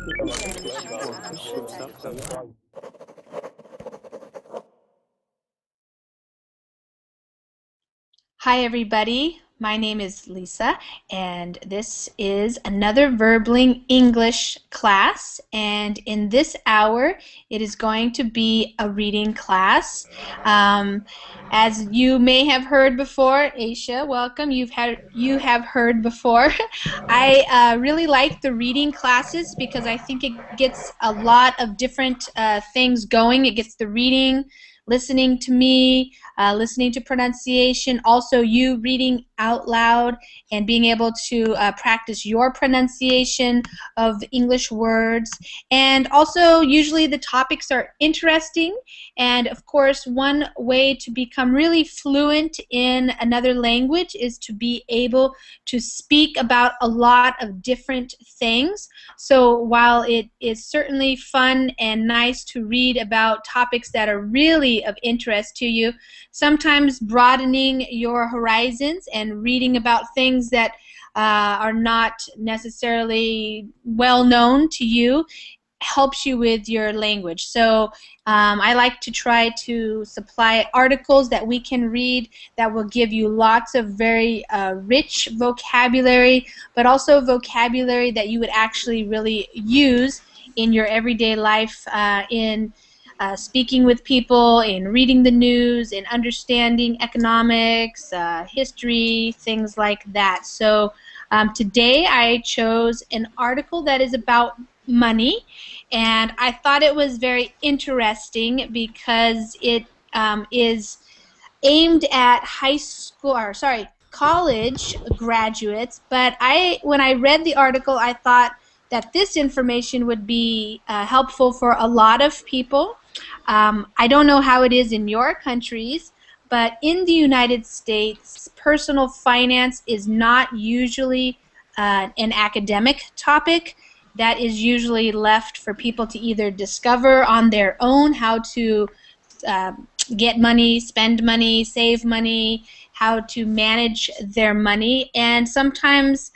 Hi everybody, my name is Lisa and this is another Verbling English class, and in this hour it is going to be a reading class. As you may have heard before, Aisha, welcome, you have heard before. I really like the reading classes because I think it gets a lot of different things going. It gets the reading, listening to me, listening to pronunciation, also you reading out loud and being able to practice your pronunciation of English words. And also usually the topics are interesting, and of course one way to become really fluent in another language is to be able to speak about a lot of different things. So while it is certainly fun and nice to read about topics that are really of interest to you, sometimes broadening your horizons and reading about things that are not necessarily well known to you helps you with your language. So I like to try to supply articles that we can read that will give you lots of very rich vocabulary, but also vocabulary that you would actually really use in your everyday life, in speaking with people, in reading the news, in understanding economics, history, things like that. So today I chose an article that is about money, and I thought it was very interesting because it is aimed at college graduates. But when I read the article, I thought that this information would be helpful for a lot of people. I don't know how it is in your countries, but in the United States, personal finance is not usually an academic topic. That is usually left for people to either discover on their own how to get money, spend money, save money, how to manage their money, and sometimes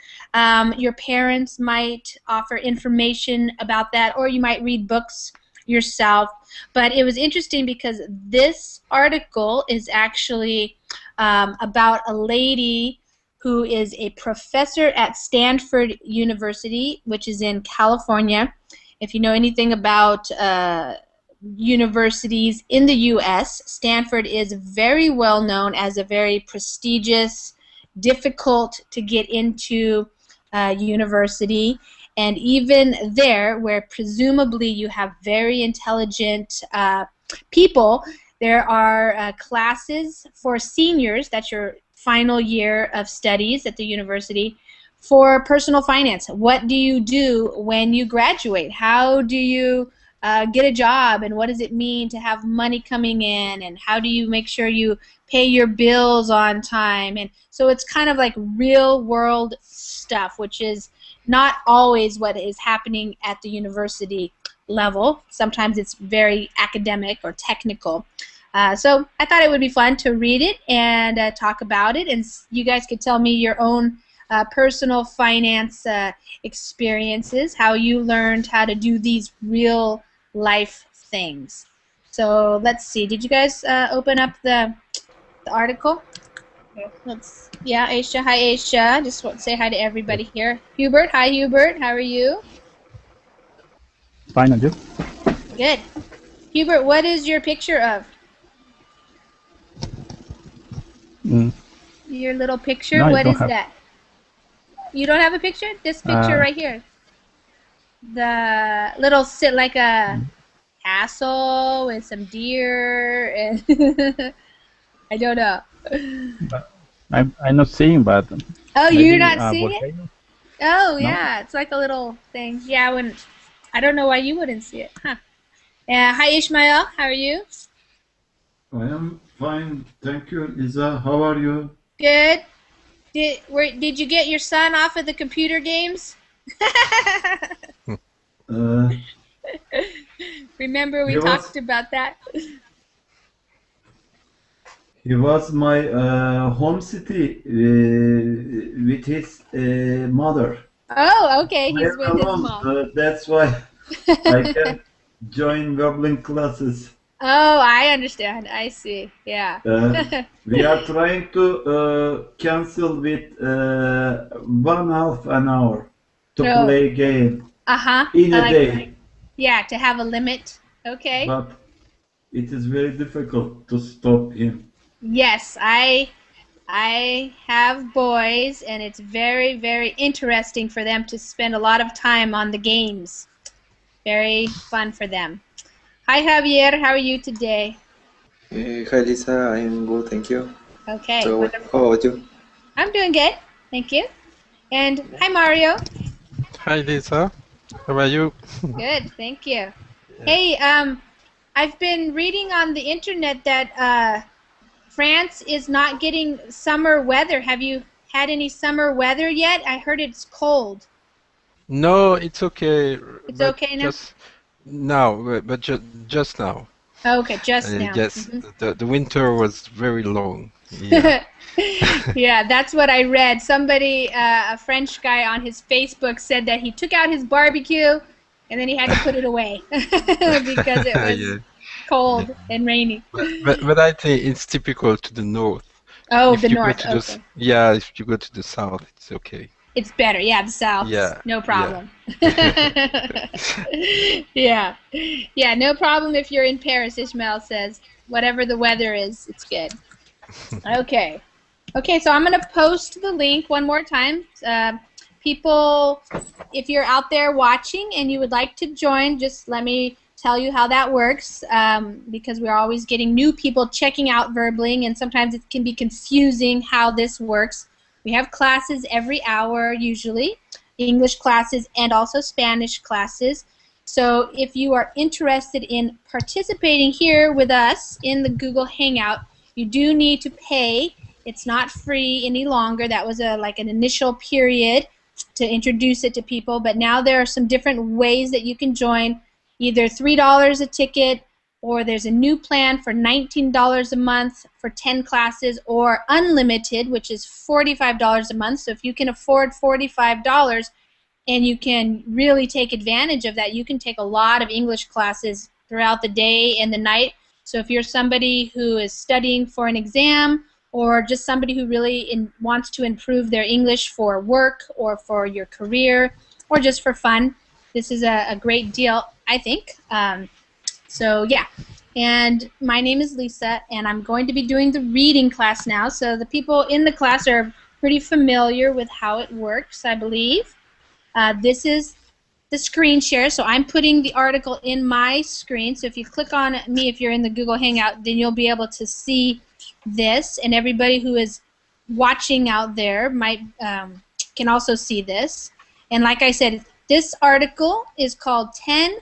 your parents might offer information about that, or you might read books yourself. But it was interesting because this article is actually about a lady who is a professor at Stanford University, which is in California. If you know anything about universities in the U.S., Stanford is very well known as a very prestigious, difficult to get into university. And even there, where presumably you have very intelligent people, there are classes for seniors, that's your final year of studies at the university, for personal finance. What do you do when you graduate? How do you get a job, and what does it mean to have money coming in, and how do you make sure you pay your bills on time? And so it's kind of like real world stuff, which is not always what is happening at the university level. Sometimes it's very academic or technical. So I thought it would be fun to read it and talk about it, and you guys could tell me your own personal finance experiences, how you learned how to do these real life things. So let's see, did you guys open up the article? Yeah, Aisha. Hi, Aisha. Just want to say hi to everybody here. Hubert. Hi, Hubert. How are you? Fine, and you? Good. Hubert, what is your picture of? Your little picture? No, What is have. that? You don't have a picture? This picture right here. The little like a castle with some deer and I don't know. But I'm not seeing, but oh, you're not seeing volcano? it? Oh, No? yeah, it's like a little thing. Yeah, I don't know why you wouldn't see it. Huh. Hi, Ishmael. How are you? I am fine, thank you, Lisa. How are you? Good. Did you get your son off of the computer games? Remember we talked about that? He was my home city with his mother. Oh, okay. I He's am with his alone. mom. That's why I can join Goblin classes. Oh, I understand. I see. Yeah. We are trying to cancel with 1/2 an hour to Oh, play game uh-huh. in I a like, day, yeah, to have a limit. Okay. but it is very difficult to stop him. Yes, I have boys, and it's very, very interesting for them to spend a lot of time on the games. Very fun for them. Hi, Javier. How are you today? Hi Lisa, I'm good, thank you. Okay, So, wonderful. how about you? I'm doing good. Thank you. And hi, Mario. Hi Lisa, how are you? Good, thank you. Yeah. Hey, I've been reading on the internet that France is not getting summer weather. Have you had any summer weather yet? I heard it's cold. No, it's okay, It's but okay now? just now, but just now. Okay, just now. Yes, the winter was very long. Yeah. Yeah, that's what I read. Somebody, a French guy on his Facebook said that he took out his barbecue and then he had to put it away because it was Yeah, yeah. cold and rainy. But I think it's typical to the north. Oh, the If you go north. to the Okay. yeah, if you go to the south, it's okay. It's better. Yeah, the south. Yeah, No yeah. problem. Yeah. Yeah, no problem if you're in Paris, Ishmael says. Whatever the weather is, it's good. Okay. Okay, so I'm going to post the link one more time. People, if you're out there watching and you would like to join, just let me tell you how that works, because we're always getting new people checking out Verbling, and sometimes it can be confusing how this works. We have classes every hour, usually, English classes and also Spanish classes. So if you are interested in participating here with us in the Google Hangout, you do need to pay. It's not free any longer. That was like an initial period to introduce it to people, but now there are some different ways that you can join. Either $3 a ticket, or there's a new plan for $19 a month for 10 classes, or unlimited, which is $45 a month. So if you can afford $45 and you can really take advantage of that, you can take a lot of English classes throughout the day and the night. So if you're somebody who is studying for an exam, or just somebody who really wants to improve their English for work or for your career or just for fun, this is a great deal, I think. So yeah, and my name is Lisa, and I'm going to be doing the reading class now. So the people in the class are pretty familiar with how it works, I believe. This is the screen share, so I'm putting the article in my screen. So if you click on me, if you're in the Google Hangout, then you'll be able to see this, and everybody who is watching out there might can also see this. And like I said, this article is called 10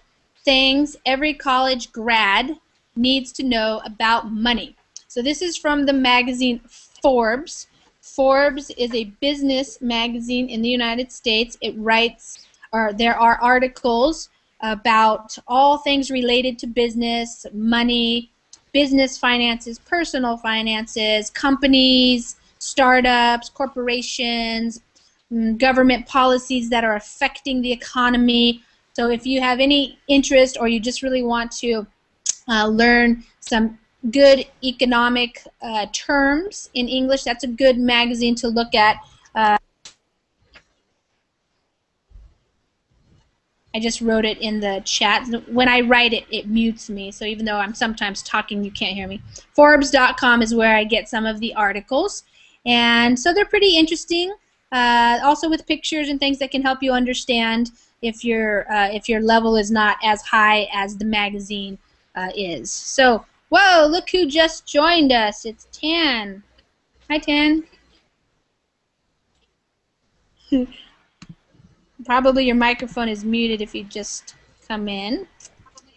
Things Every College Grad Needs to Know About Money. So this is from the magazine Forbes. Forbes is a business magazine in the United States. It writes, or there are articles about all things related to business, money, business finances, personal finances, companies, startups, corporations, government policies that are affecting the economy. So if you have any interest, or you just really want to learn some good economic terms in English, that's a good magazine to look at. I just wrote it in the chat. When I write it, it mutes me. So even though I'm sometimes talking, you can't hear me. Forbes.com is where I get some of the articles. And so they're pretty interesting. Also with pictures and things that can help you understand if your level is not as high as the magazine is. So, whoa, look who just joined us. It's Tan. Hi, Tan. Probably your microphone is muted if you just come in.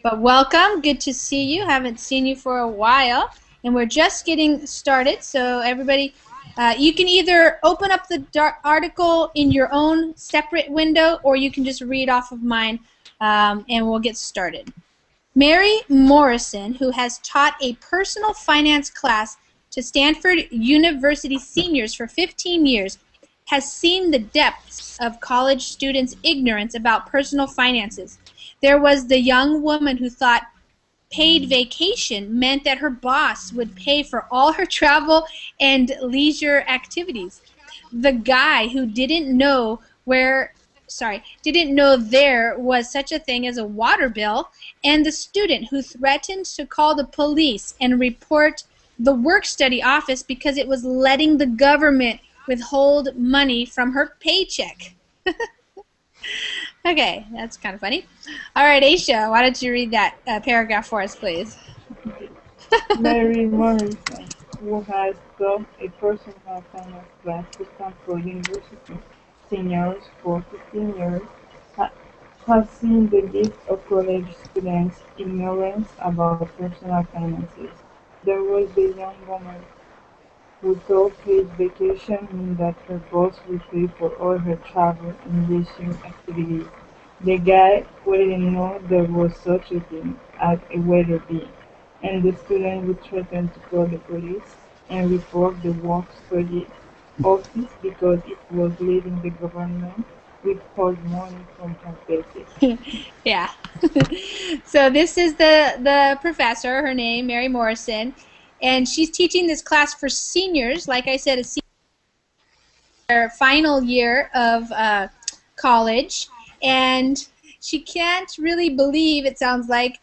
But welcome. Good to see you. Haven't seen you for a while. And we're just getting started. So everybody, you can either open up the article in your own separate window, or you can just read off of mine, and we'll get started. Mary Morrison, who has taught a personal finance class to Stanford University seniors for 15 years, has seen the depths of college students' ignorance about personal finances. There was the young woman who thought paid vacation meant that her boss would pay for all her travel and leisure activities. The guy who didn't know there was such a thing as a water bill, and the student who threatened to call the police and report the work-study office because it was letting the government withhold money from her paycheck. Okay, that's kind of funny. All right, Aisha, why don't you read that paragraph for us, please? Mary Morrison, who has taught a personal finance class to Stanford University seniors for 15 years, has seen the depth of college students' ignorance about personal finances. There was the young woman who thought paid vacation meant that her boss would pay for all her travel and leisure activities. The guy who didn't know there was such a thing as a waiter bill, and the student would threaten to call the police and report the work-study office because it was letting the government withhold money from her paycheck. Yeah. So this is the professor, her name, Mary Morrison, and she's teaching this class for seniors, like I said, their final year of college, and she can't really believe, it sounds like,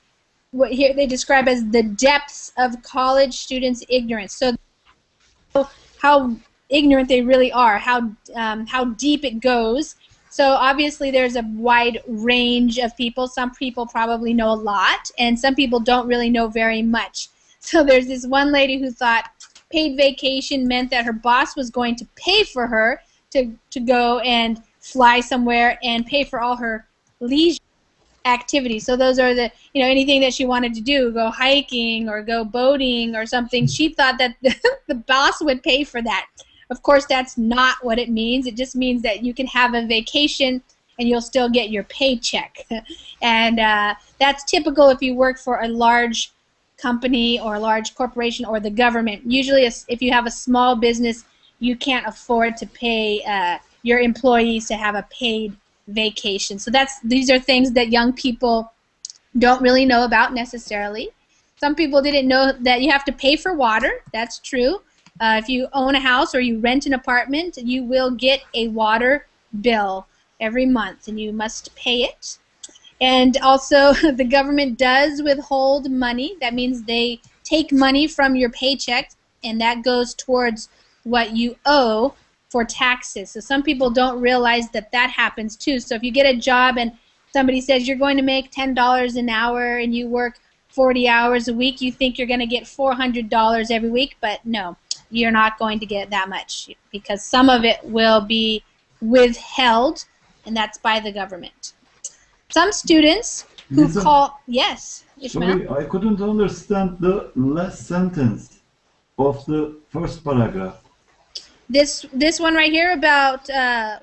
what here they describe as the depths of college students' ignorance. So how ignorant they really are, how deep it goes. So obviously there's a wide range of people. Some people probably know a lot, and some people don't really know very much. So there's this one lady who thought paid vacation meant that her boss was going to pay for her to go and fly somewhere and pay for all her leisure activities. So those are the, anything that she wanted to do, go hiking or go boating or something. She thought that the boss would pay for that. Of course, that's not what it means. It just means that you can have a vacation and you'll still get your paycheck. And that's typical if you work for a large company or a large corporation or the government. Usually if you have a small business, you can't afford to pay your employees to have a paid vacation. So these are things that young people don't really know about necessarily. Some people didn't know that you have to pay for water. That's true. If you own a house or you rent an apartment, you will get a water bill every month, and you must pay it. And also, the government does withhold money. That means they take money from your paycheck, and that goes towards what you owe for taxes. So some people don't realize that that happens too. So if you get a job and somebody says you're going to make $10 an hour and you work 40 hours a week, you think you're going to get $400 every week, but no, you're not going to get that much because some of it will be withheld, and that's by the government. Some students who Lisa, call, yes, Ishmael? sorry, I couldn't understand the last sentence of the first paragraph. This one right here about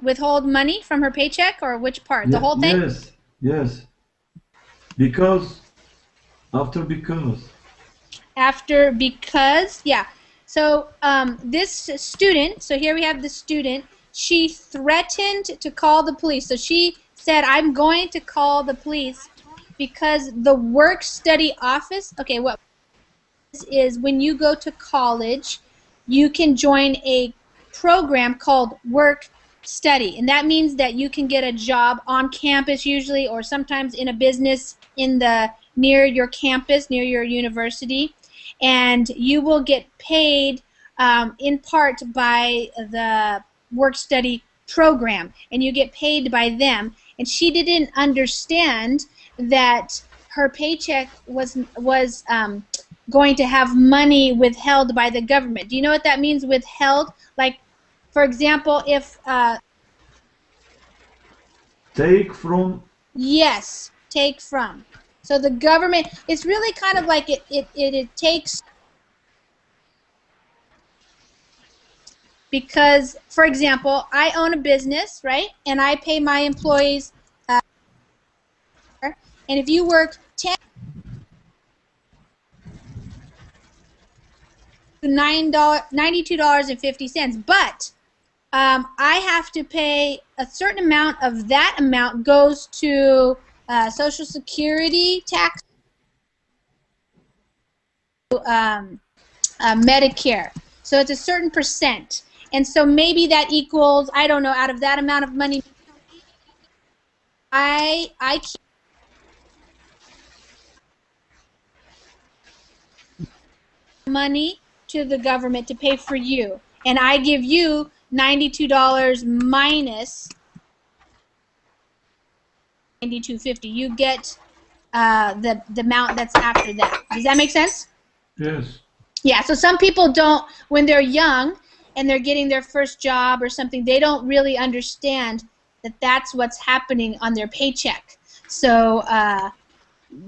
withhold money from her paycheck, or which part? The whole thing? Yes, yes. Because, after because. After because, yeah. So this student, so here we have the student, she threatened to call the police. So she said, I'm going to call the police because the work-study office, okay, what is when you go to college, you can join a program called work study, and that means that you can get a job on campus usually, or sometimes in a business near your campus, near your university, and you will get paid in part by the work study program, and you get paid by them. And she didn't understand that her paycheck was going to have money withheld by the government. Do you know what that means, withheld? Like, for example, if Take from. yes, take from. So the government, it's really kind of like it takes, because, for example, I own a business, right? And I pay my employees, and if you work 10 $92.50, but I have to pay a certain amount of that amount goes to Social Security tax, Medicare. So it's a certain percent. And so maybe that equals, I don't know, out of that amount of money, I keep money to the government to pay for you. And I give you $92 minus $92.50. You get the amount that's after that. Does that make sense? Yes. Yeah, so some people don't, when they're young and they're getting their first job or something, they don't really understand that that's what's happening on their paycheck. So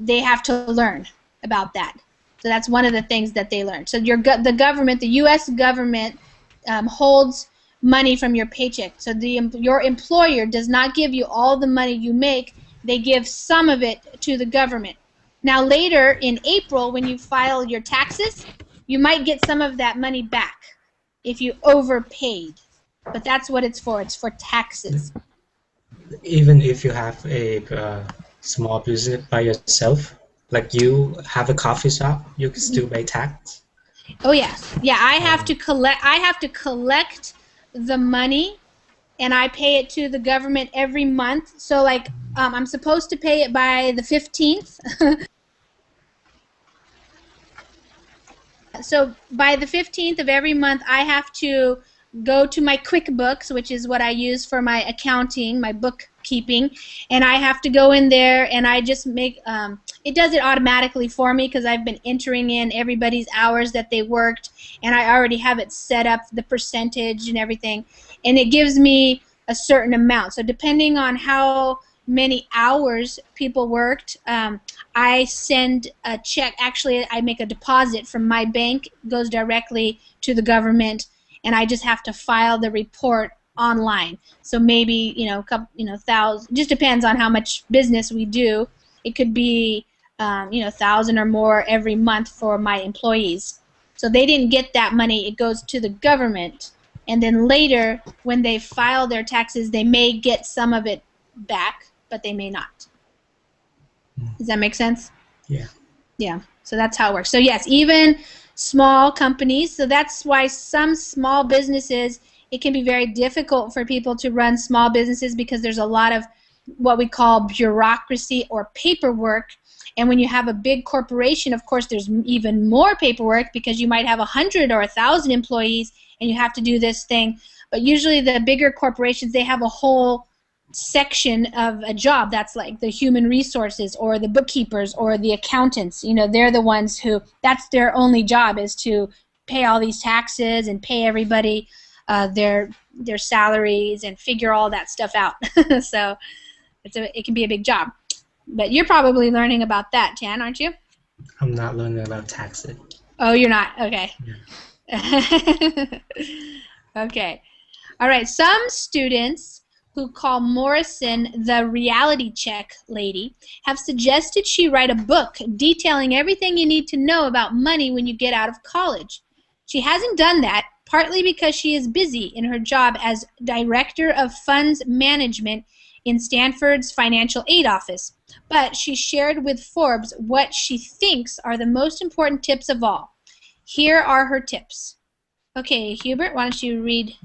they have to learn about that. So that's one of the things that they learn. So the government, the U.S. government, holds money from your paycheck. So your employer does not give you all the money you make. They give some of it to the government. Now later in April, when you file your taxes, you might get some of that money back if you overpaid. But that's what it's for. It's for taxes. Even if you have a small business by yourself, like you have a coffee shop, you can still pay tax. Oh yes, yeah. I have to collect the money, and I pay it to the government every month. So like, I'm supposed to pay it by the 15th. So by the 15th of every month, I have to go to my QuickBooks, which is what I use for my accounting, my bookkeeping, and I have to go in there and I just make, it does it automatically for me because I've been entering in everybody's hours that they worked, and I already have it set up, the percentage and everything, and it gives me a certain amount. So depending on how many hours people worked, I send a check. Actually, I make a deposit from my bank, goes directly to the government, and I just have to file the report online. So maybe, thousand. Just depends on how much business we do. It could be 1,000 or more every month for my employees. So they didn't get that money. It goes to the government, and then later when they file their taxes, they may get some of it back, but they may not. Does that make sense? Yeah. Yeah. So that's how it works. So yes, even small companies. So that's why some small businesses, it can be very difficult for people to run small businesses because there's a lot of what we call bureaucracy or paperwork. And when you have a big corporation, of course, there's even more paperwork because you might have 100 or 1,000 employees and you have to do this thing. But usually the bigger corporations, they have a whole section of a job that's like the human resources or the bookkeepers or the accountants. They're the ones who, that's their only job, is to pay all these taxes and pay everybody their salaries and figure all that stuff out. So it can be a big job. But you're probably learning about that, Tan, aren't you? I'm not learning about taxes. Oh, you're not? Okay. Yeah. Okay. All right. Some students who call Morrison the reality check lady have suggested she write a book detailing everything you need to know about money when you get out of college. She hasn't done that, partly because she is busy in her job as Director of Funds Management in Stanford's Financial Aid Office. But she shared with Forbes what she thinks are the most important tips of all. Here are her tips. Okay, Hubert, why don't you read,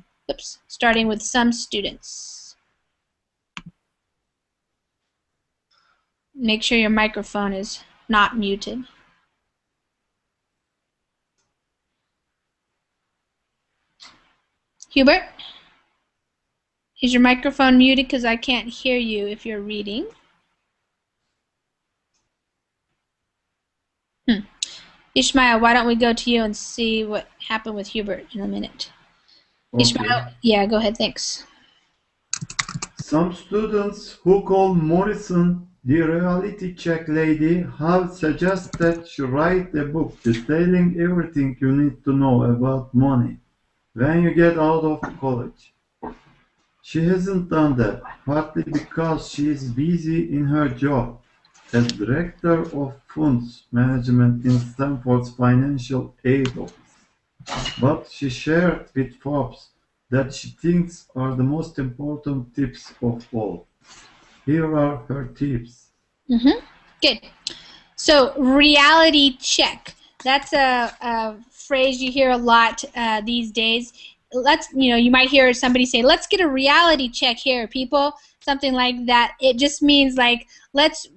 starting with some students. Make sure your microphone is not muted. Hubert? Is your microphone muted because I can't hear you if you're reading? Ishmael, why don't we go to you and see what happened with Hubert in a minute. Okay. Ishmael, yeah, go ahead, thanks. Some students who call Morrison the reality check lady have suggested she write a book detailing everything you need to know about money when you get out of college. She hasn't done that, partly because she is busy in her job as Director of Funds Management in Stanford's Financial Aid Office. But she shared with Forbes that she thinks are the most important tips of all. Here are her tips. Good. So, reality check. That's a phrase you hear a lot these days. You might hear somebody say, let's get a reality check here, people. Something like that. It just means like, let's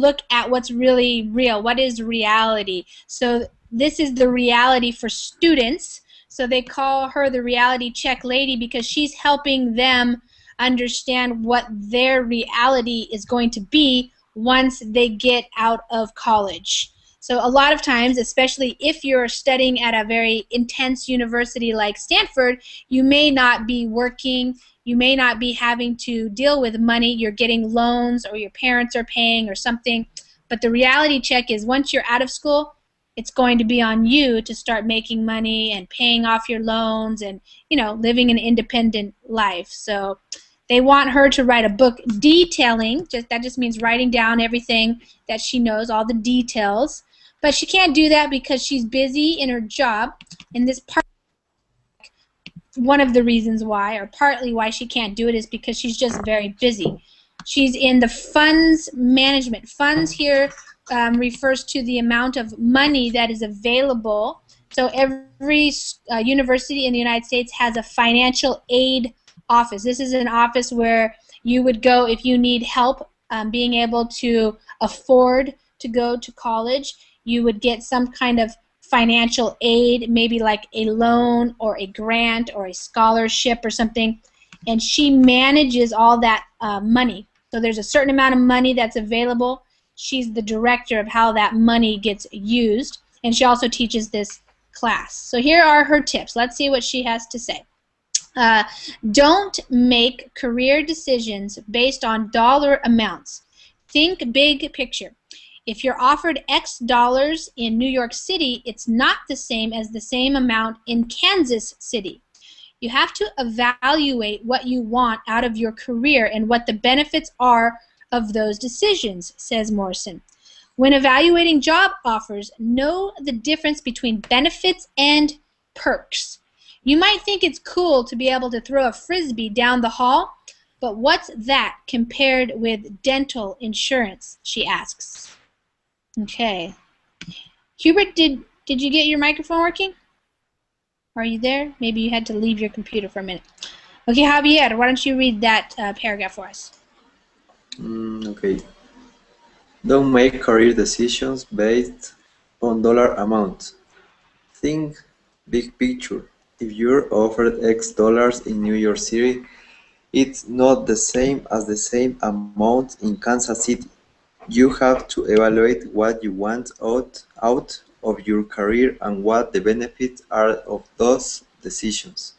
look at what's really real. What is reality? So, this is the reality for students. So, they call her the reality check lady because she's helping them understand what their reality is going to be once they get out of college. So a lot of times, especially if you're studying at a very intense university like Stanford, you may not be working, you may not be having to deal with money, you're getting loans or your parents are paying or something. But the reality check is once you're out of school, it's going to be on you to start making money and paying off your loans and, living an independent life. So they want her to write a book detailing, that just means writing down everything that she knows, all the details. But she can't do that because she's busy in her job. And this part, one of the reasons why, or partly why she can't do it, is because she's just very busy. She's in the funds management. Funds here refers to the amount of money that is available. So every university in the United States has a financial aid office. This is an office where you would go if you need help being able to afford to go to college. You would get some kind of financial aid, maybe like a loan or a grant or a scholarship or something, and she manages all that money. So there's a certain amount of money that's available. She's the director of how that money gets used, and she also teaches this class. So here are her tips. Let's see what she has to say. Don't make career decisions based on dollar amounts. Think big picture. If you're offered X dollars in New York City, it's not the same as the same amount in Kansas City. You have to evaluate what you want out of your career and what the benefits are of those decisions, says Morrison. When evaluating job offers, know the difference between benefits and perks. You might think it's cool to be able to throw a frisbee down the hall, but what's that compared with dental insurance, she asks. Okay. Hubert, did you get your microphone working? Are you there? Maybe you had to leave your computer for a minute. Okay, Javier, why don't you read that paragraph for us? Okay. Don't make career decisions based on dollar amount. Think big picture. If you're offered X dollars in New York City, it's not the same as the same amount in Kansas City. You have to evaluate what you want out of your career and what the benefits are of those decisions,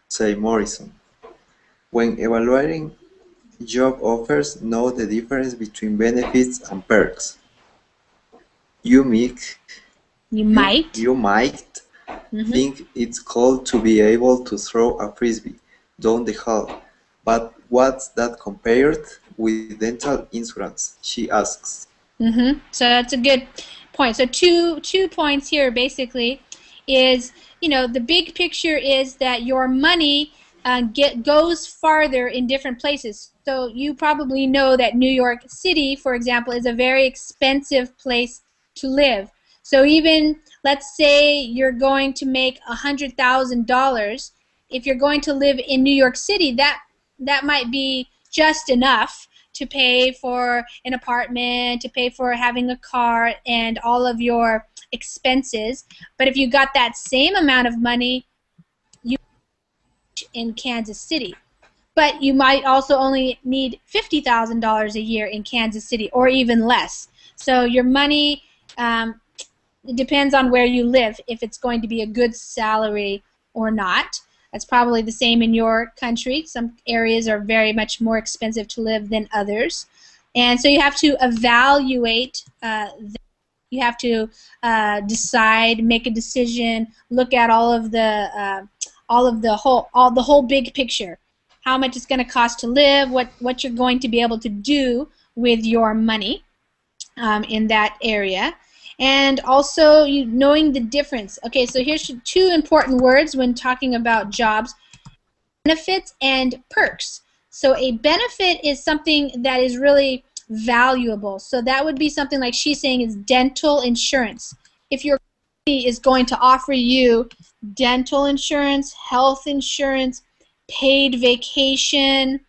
say Morrison. When evaluating job offers, know the difference between benefits and perks. You might think it's cool to be able to throw a frisbee down the hall, but what's that compared with dental insurance? She asks. So that's a good point. So two points here basically is, the big picture is that your money goes farther in different places. So you probably know that New York City, for example, is a very expensive place to live. So even, let's say you're going to make $100,000, if you're going to live in New York City, that might be just enough to pay for an apartment, to pay for having a car, and all of your expenses. But if you got that same amount of money in Kansas City, but you might also only need $50,000 a year in Kansas City, or even less. So your money, it depends on where you live, if it's going to be a good salary or not. That's probably the same in your country. Some areas are very much more expensive to live than others. And so you have to evaluate, you have to decide, make a decision, look at all the whole big picture. How much it's going to cost to live, what you're going to be able to do with your money in that area. And also knowing the difference. Okay, so here's two important words when talking about jobs. benefits and perks. So a benefit is something that is really valuable. So that would be something like she's saying is dental insurance. If your company is going to offer you dental insurance, health insurance, paid vacation,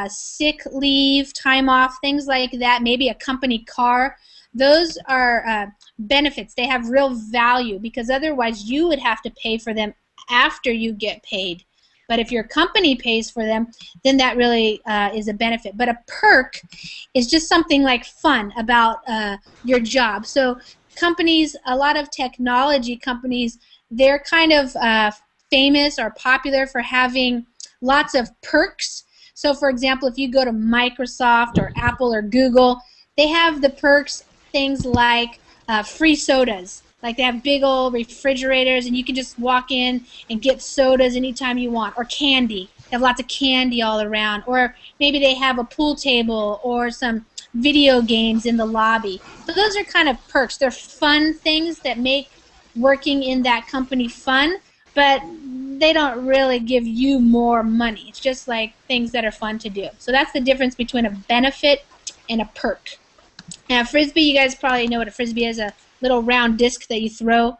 sick leave, time off, things like that, maybe a company car, those are benefits. They have real value because otherwise you would have to pay for them after you get paid. But if your company pays for them, then that really is a benefit. But a perk is just something like fun about your job. So companies, a lot of technology companies, they're kind of famous or popular for having lots of perks. So for example, if you go to Microsoft or Apple or Google, they have the perks, things like free sodas. Like they have big old refrigerators and you can just walk in and get sodas anytime you want. Or candy. They have lots of candy all around. Or maybe they have a pool table or some video games in the lobby. So those are kind of perks. They're fun things that make working in that company fun, but they don't really give you more money. It's just like things that are fun to do. So that's the difference between a benefit and a perk. Now, Frisbee, you guys probably know what a Frisbee is, a little round disc that you throw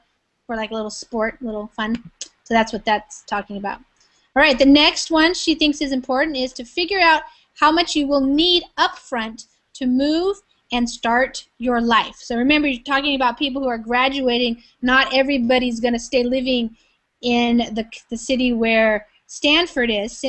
for like a little sport, a little fun. So that's what that's talking about. All right, the next one she thinks is important is to figure out how much you will need upfront to move and start your life. So remember, you're talking about people who are graduating. Not everybody's going to stay living in the city where Stanford is.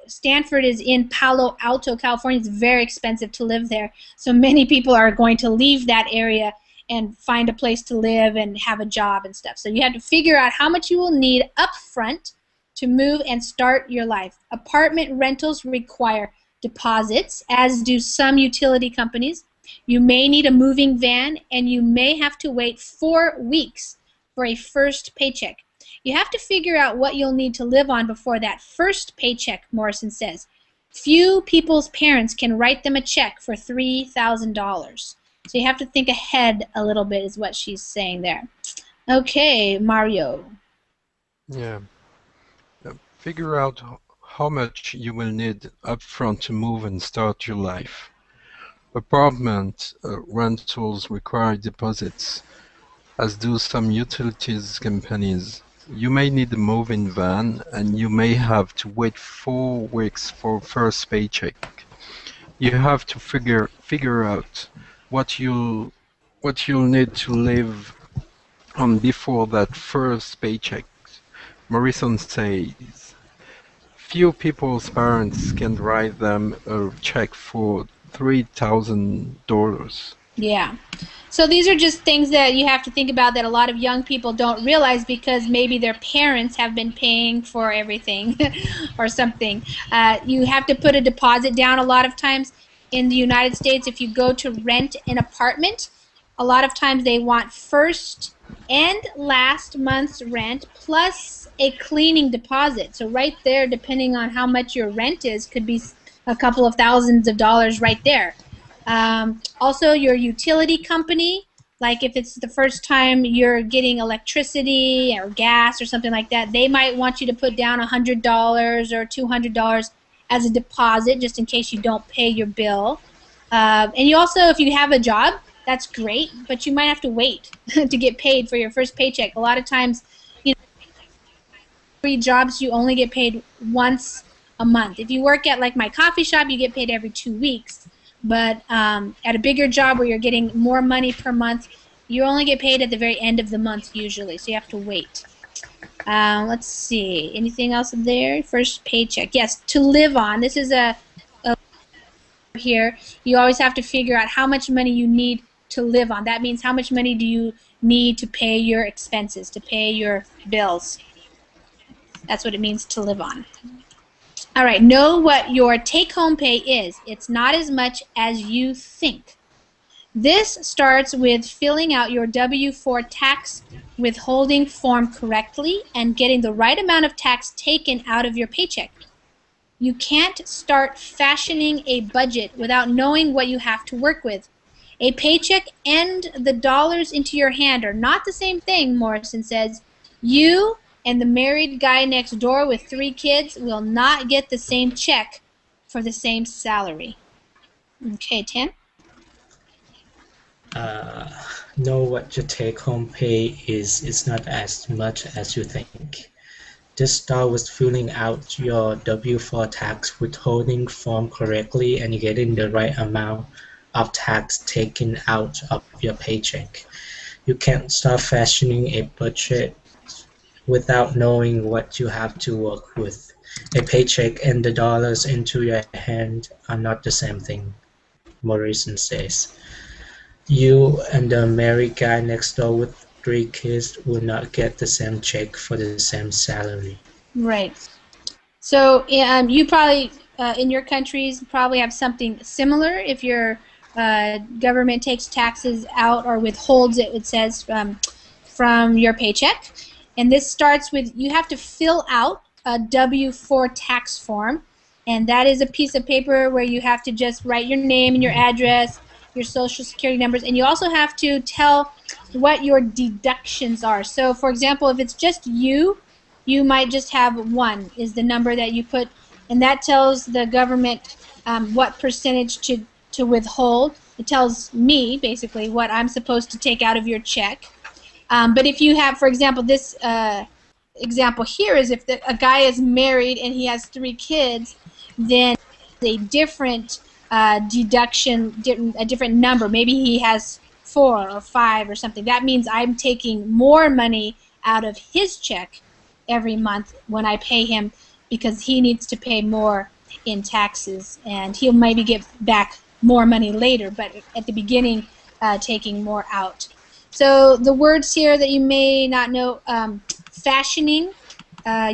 Stanford is in Palo Alto, California. It's very expensive to live there. So many people are going to leave that area and find a place to live and have a job and stuff. So you have to figure out how much you will need up front to move and start your life. Apartment rentals require deposits, as do some utility companies. You may need a moving van, and you may have to wait 4 weeks for a first paycheck. You have to figure out what you'll need to live on before that first paycheck, Morrison says. Few people's parents can write them a check for $3,000. So you have to think ahead a little bit is what she's saying there. Okay, Mario. Yeah. Figure out how much you will need upfront to move and start your life. Apartment rentals require deposits, as do some utilities companies. You may need a moving van, and you may have to wait 4 weeks for first paycheck. You have to figure out what you'll need to live on before that first paycheck. Morrison says, few people's parents can write them a check for $3,000. Yeah. So these are just things that you have to think about that a lot of young people don't realize because maybe their parents have been paying for everything or something. You have to put a deposit down a lot of times. In the United States, if you go to rent an apartment, a lot of times they want first and last month's rent plus a cleaning deposit. So right there, depending on how much your rent is, could be a couple of thousands of dollars right there. Also, your utility company, like if it's the first time you're getting electricity or gas or something like that, they might want you to put down $100 or $200 as a deposit just in case you don't pay your bill. And you also, if you have a job, that's great, but you might have to wait to get paid for your first paycheck. A lot of times, you know, free jobs, you only get paid once a month. If you work at like my coffee shop, you get paid every 2 weeks. But at a bigger job where you're getting more money per month, you only get paid at the very end of the month usually, so you have to wait. Let's see, anything else there? First paycheck. Yes, to live on. This is a here. You always have to figure out how much money you need to live on. That means how much money do you need to pay your expenses, to pay your bills. That's what it means to live on. All right, know what your take-home pay is. It's not as much as you think. This starts with filling out your W-4 tax withholding form correctly and getting the right amount of tax taken out of your paycheck. You can't start fashioning a budget without knowing what you have to work with. A paycheck and the dollars into your hand are not the same thing, Morrison says. You and the married guy next door with 3 kids will not get the same check for the same salary. Okay, Tim? Know what your take-home pay is. It's not as much as you think. Just start with filling out your W-4 tax withholding form correctly and getting the right amount of tax taken out of your paycheck. You can't start fashioning a budget without knowing what you have to work with. A paycheck and the dollars into your hand are not the same thing, Morrison says. You and the married guy next door with 3 kids will not get the same check for the same salary. Right. So you probably, in your countries, probably have something similar. If your government takes taxes out or withholds it says, from your paycheck. And this starts with, you have to fill out a W-4 tax form. And that is a piece of paper where you have to just write your name and your address, your social security numbers, and you also have to tell what your deductions are. So, for example, if it's just you might just have 1 is the number that you put, and that tells the government what percentage to withhold. It tells me, basically, what I'm supposed to take out of your check. But if you have, for example, this example here is if a guy is married and he has 3 kids, then a different deduction, a different number. Maybe he has 4 or 5 or something. That means I'm taking more money out of his check every month when I pay him because he needs to pay more in taxes, and he'll maybe get back more money later, but at the beginning taking more out. So the words here that you may not know, fashioning,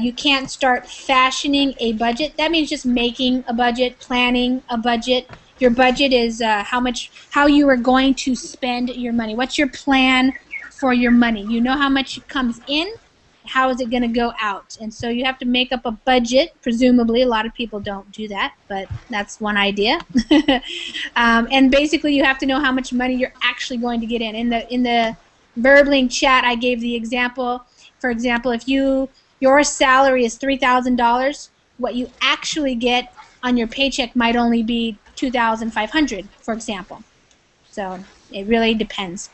you can't start fashioning a budget. That means just making a budget, planning a budget. Your budget is how you are going to spend your money. What's your plan for your money? You know how much comes in, how is it going to go out? And so you have to make up a budget, presumably. A lot of people don't do that, but that's one idea. And basically you have to know how much money you're actually going to get in. In the Verbling chat, I gave the example. For example, if your salary is $3,000, what you actually get on your paycheck might only be $2,500, for example. So it really depends.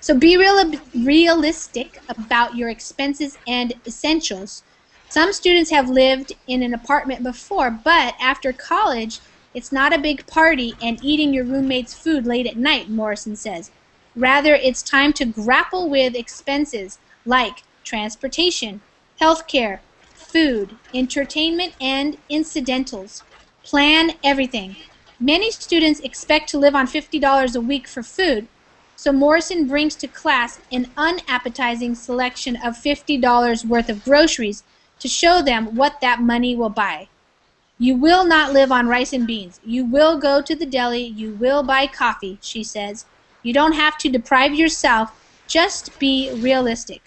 So be realistic about your expenses and essentials. Some students have lived in an apartment before, but after college, it's not a big party and eating your roommate's food late at night, Morrison says. Rather, it's time to grapple with expenses like transportation, healthcare, food, entertainment, and incidentals. Plan everything. Many students expect to live on $50 a week for food, so Morrison brings to class an unappetizing selection of $50 worth of groceries to show them what that money will buy. You will not live on rice and beans. You will go to the deli. You will buy coffee, she says. You don't have to deprive yourself. Just be realistic.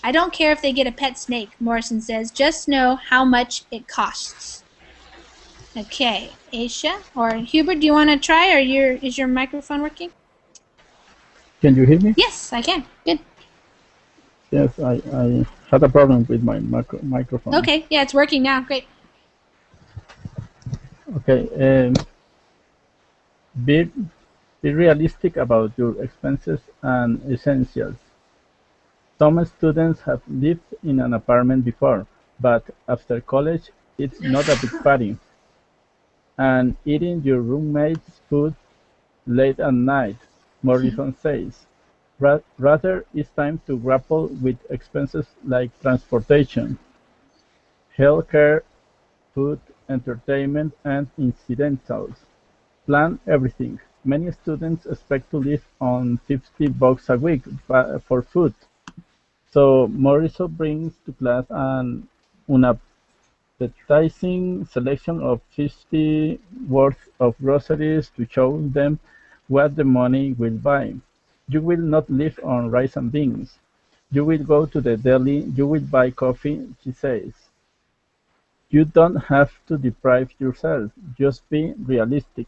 I don't care if they get a pet snake, Morrison says. Just know how much it costs. Okay, Aisha or Hubert, do you want to try, or is your microphone working? Can you hear me? Yes, I can. Good. Yes, I had a problem with my microphone. Okay, yeah, it's working now. Great. Okay, be realistic about your expenses and essentials. Some students have lived in an apartment before, but after college, it's not a big party. And eating your roommate's food late at night, Morrison says. Rather, it's time to grapple with expenses like transportation, healthcare, food, entertainment, and incidentals. Plan everything. Many students expect to live on $50 a week for food. So Morrison brings to class an unappetizing selection of 50 worth of groceries to show them what the money will buy. You will not live on rice and beans. You will go to the deli, you will buy coffee, she says. You don't have to deprive yourself, just be realistic.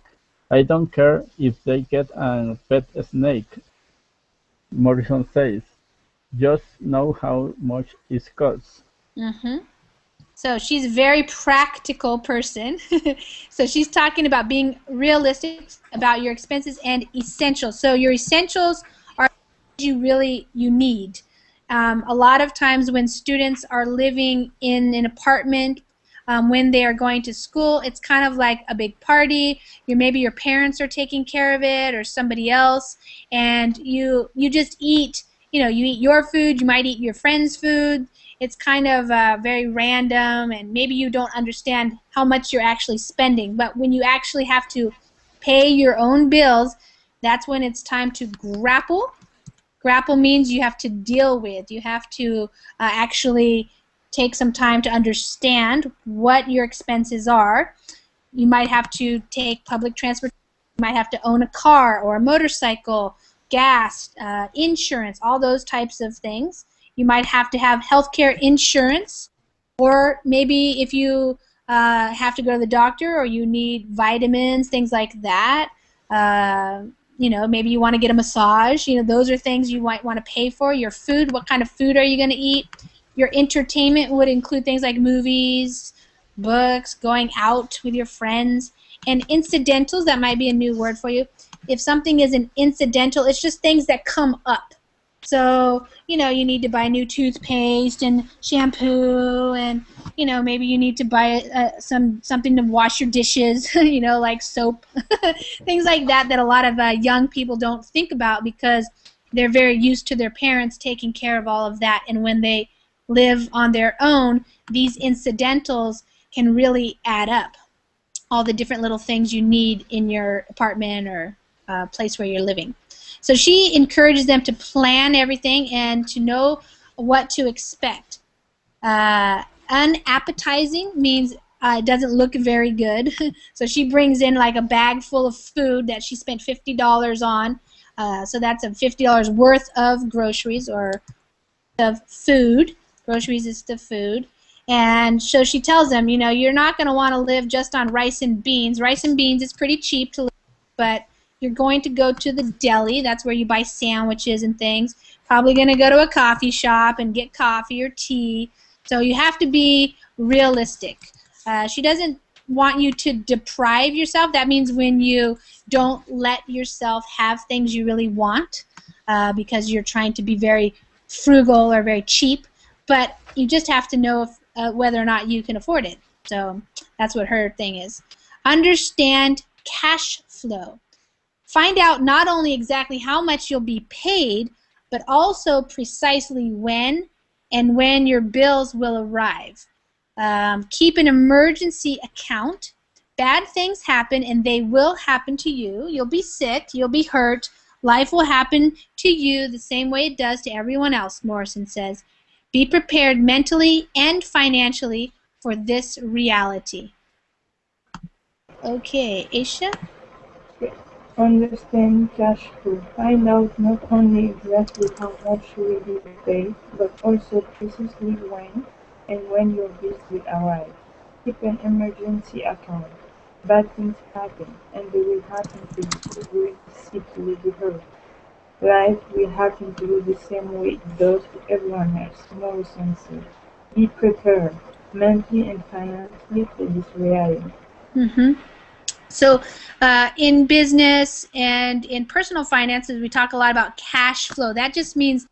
I don't care if they get a pet snake, Morrison says. just know how much it costs. Mm-hmm. So she's a very practical person. So she's talking about being realistic about your expenses and essentials. So your essentials are you need. A lot of times when students are living in an apartment, when they are going to school, it's kind of like a big party. Maybe your parents are taking care of it or somebody else, and you just eat. You eat your food. You might eat your friend's food. It's kind of very random, and maybe you don't understand how much you're actually spending. But when you actually have to pay your own bills, that's when it's time to grapple. Grapple means you have to deal with. You have to actually take some time to understand what your expenses are. You might have to take public transportation. You might have to own a car or a motorcycle, gas, insurance, all those types of things. You might have to have healthcare insurance, or maybe if you have to go to the doctor or you need vitamins, things like that. Maybe you want to get a massage. Those are things you might want to pay for. Your food, what kind of food are you going to eat? Your entertainment would include things like movies, books, going out with your friends, and incidentals. That might be a new word for you. If something is an incidental, it's just things that come up. So, you need to buy new toothpaste and shampoo, and, maybe you need to buy something to wash your dishes, like soap, things like that a lot of young people don't think about because they're very used to their parents taking care of all of that. And when they live on their own, these incidentals can really add up. All the different little things you need in your apartment or place where you're living. So she encourages them to plan everything and to know what to expect. Unappetizing means it doesn't look very good. So she brings in like a bag full of food that she spent $50 on. So that's a $50 worth of groceries or of food. Groceries is the food. And so she tells them, you're not going to want to live just on rice and beans. Rice and beans is pretty cheap to live, but you're going to go to the deli. That's where you buy sandwiches and things. Probably going to go to a coffee shop and get coffee or tea. So you have to be realistic. She doesn't want you to deprive yourself. That means when you don't let yourself have things you really want because you're trying to be very frugal or very cheap. But you just have to know whether or not you can afford it. So that's what her thing is. Understand cash flow. Find out not only exactly how much you'll be paid, but also precisely when and when your bills will arrive. Keep an emergency account. Bad things happen, and they will happen to you. You'll be sick. You'll be hurt. Life will happen to you the same way it does to everyone else, Morrison says. Be prepared mentally and financially for this reality. Okay, Aisha? Understand cash flow. Find out not only exactly how much you will be paid, but also precisely when your bills will arrive. Keep an emergency account. Bad things happen, and they will happen to you. You will be sick, you will be hurt. Life will happen to you the same way it does to everyone else. Morrison said. Be prepared, mentally and financially, for this reality. Mm-hmm. So in business and in personal finances, we talk a lot about cash flow. That just means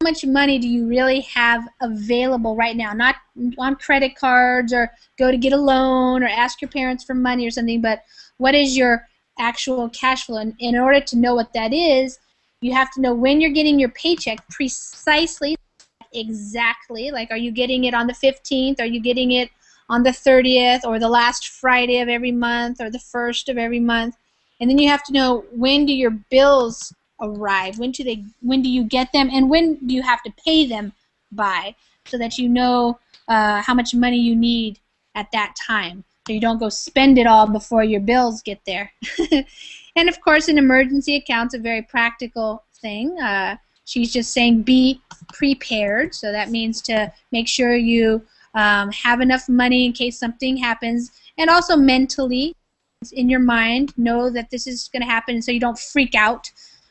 how much money do you really have available right now, not on credit cards or go to get a loan or ask your parents for money or something, but what is your actual cash flow? And in order to know what that is, you have to know when you're getting your paycheck precisely, exactly. Like, are you getting it on the 15th? Are you getting it on the 30th or the last Friday of every month or the first of every month? And then you have to know, when do your bills arrive? When do you get them, and when do you have to pay them by, so that you know how much money you need at that time, so you don't go spend it all before your bills get there. And of course, an emergency account's a very practical thing. She's just saying be prepared, so that means to make sure you have enough money in case something happens, and also mentally, in your mind, know that this is going to happen, so you don't freak out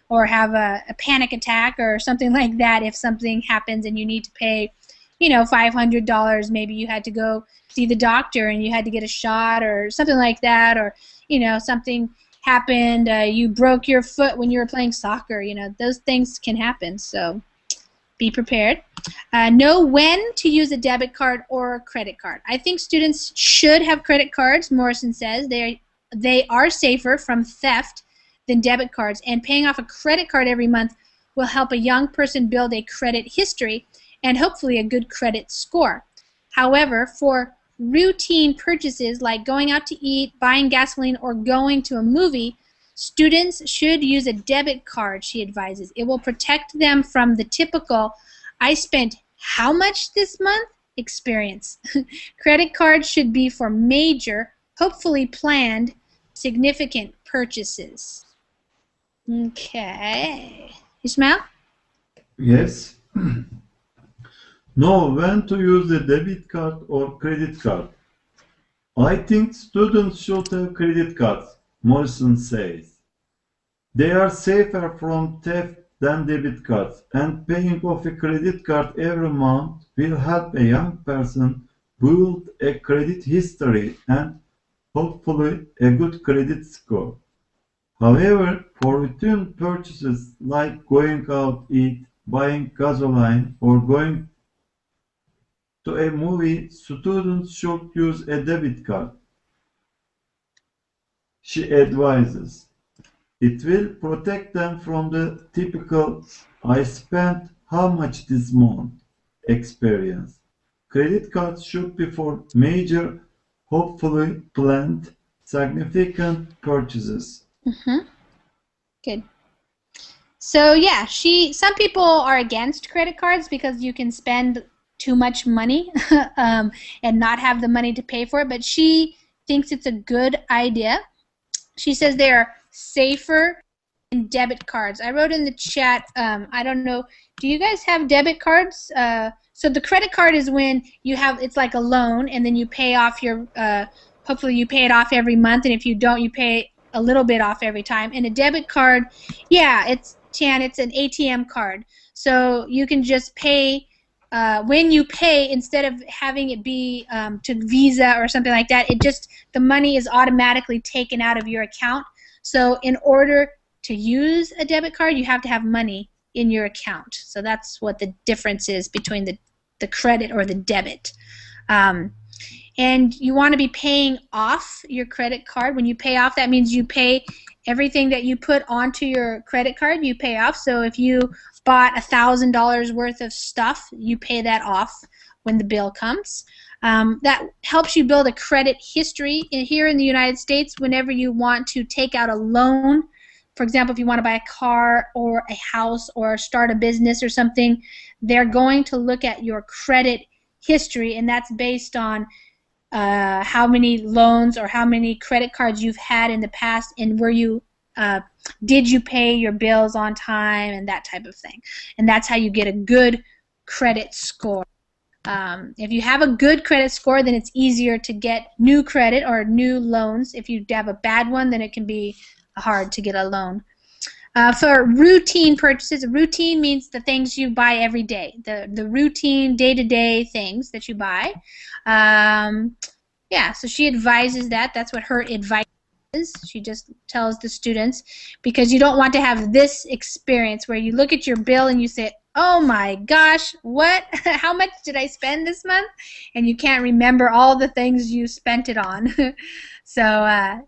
or have a panic attack or something like that if something happens and you need to pay, you know, $500. Maybe you had to go see the doctor and you had to get a shot or something like that, or, you know, something happened, you broke your foot when you were playing soccer. You know, those things can happen, so be prepared. Know when to use a debit card or a credit card. I think students should have credit cards. Morrison says they are safer from theft than debit cards, and paying off a credit card every month will help a young person build a credit history and hopefully a good credit score. However, for routine purchases like going out to eat, buying gasoline, or going to a movie, students should use a debit card, she advises. It will protect them from the typical, "I spent how much this month?" experience. Credit cards should be for major, hopefully planned, significant purchases. Okay. Ismail? Yes. Know when to use a debit card or credit card. I think students should have credit cards, Morrison says. They are safer from theft than debit cards, and paying off a credit card every month will help a young person build a credit history and hopefully a good credit score. However, for routine purchases like going out to eat, buying gasoline, or going to a movie, students should use a debit card, she advises. It will protect them from the typical "I spent how much this month" experience. Credit cards should be for major, hopefully planned, significant purchases. Good. So yeah, some people are against credit cards because you can spend too much money and not have the money to pay for it, but she thinks it's a good idea. She says they are safer than debit cards. I wrote in the chat, I don't know, do you guys have debit cards? So the credit card is when you have, it's like a loan, and then you pay off your, hopefully you pay it off every month, and if you don't, you pay a little bit off every time. And a debit card, yeah, it's an ATM card. So you can just pay, when you pay, instead of having it be to Visa or something like that, the money is automatically taken out of your account. So in order to use a debit card, you have to have money in your account. So that's what the difference is between the credit or the debit. And you want to be paying off your credit card. When you pay off, that means you pay everything that you put onto your credit card, you pay off. So if you bought $1,000 worth of stuff, you pay that off when the bill comes. That helps you build a credit history. Here in the United States, whenever you want to take out a loan, for example, if you want to buy a car or a house or start a business or something, they're going to look at your credit history, and that's based on how many loans or how many credit cards you've had in the past, and where you did you pay your bills on time, and that type of thing. And that's how you get a good credit score. If you have a good credit score, then it's easier to get new credit or new loans. If you have a bad one, then it can be hard to get a loan. For routine purchases, routine means the things you buy every day, the routine day-to-day things that you buy. Yeah, so she advises that. That's what her advice is. She just tells the students, because you don't want to have this experience where you look at your bill and you say, "Oh my gosh, what? How much did I spend this month?" And you can't remember all the things you spent it on. So,